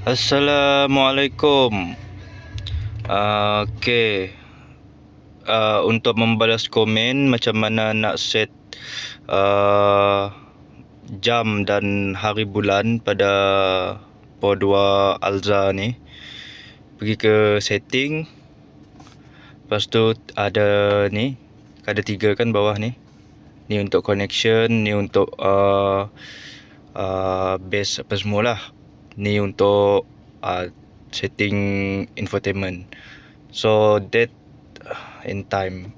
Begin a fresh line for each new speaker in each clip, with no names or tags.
Assalamualaikum. Okey. Untuk membalas komen macam mana nak set jam dan hari bulan pada Pro2 Alza ni, pergi ke setting. Lepas tu ada ni, ada 3 kan bawah ni. Ni untuk connection, ni untuk base apa semualah. Ni untuk setting infotainment. So date and time.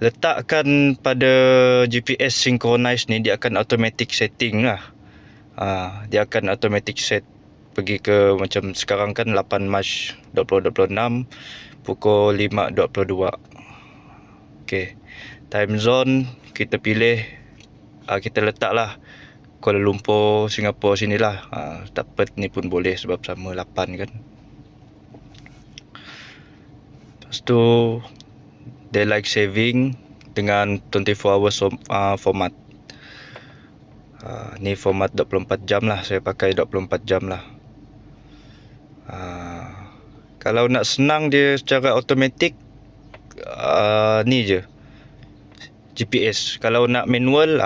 Letakkan pada GPS synchronize ni, dia akan automatic setting lah. Dia akan automatic set. Pergi ke macam sekarang kan 8 Mac 2026 pukul 5.22. Okey. Time zone kita pilih, kita letaklah Kuala Lumpur, Singapura sinilah. Tak Perth ni pun boleh sebab sama 8 kan. Lepas tu daylight saving dengan 24 hours format. Ni format 24 jam lah, saya pakai 24 jam lah. Kalau nak senang dia secara automatik, ni je GPS. Kalau nak manual,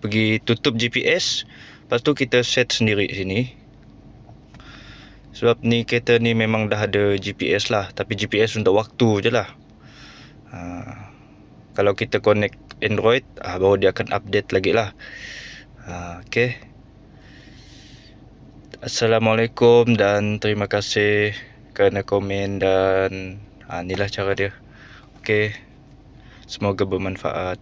pergi tutup GPS, lepas tu kita set sendiri sini. Sebab ni kereta ni memang dah ada GPS lah, tapi GPS untuk waktu je lah. Kalau kita connect Android, baru dia akan update lagi lah. Okey. Assalamualaikum dan terima kasih kerana komen dan inilah cara dia. Okey. Semoga bermanfaat.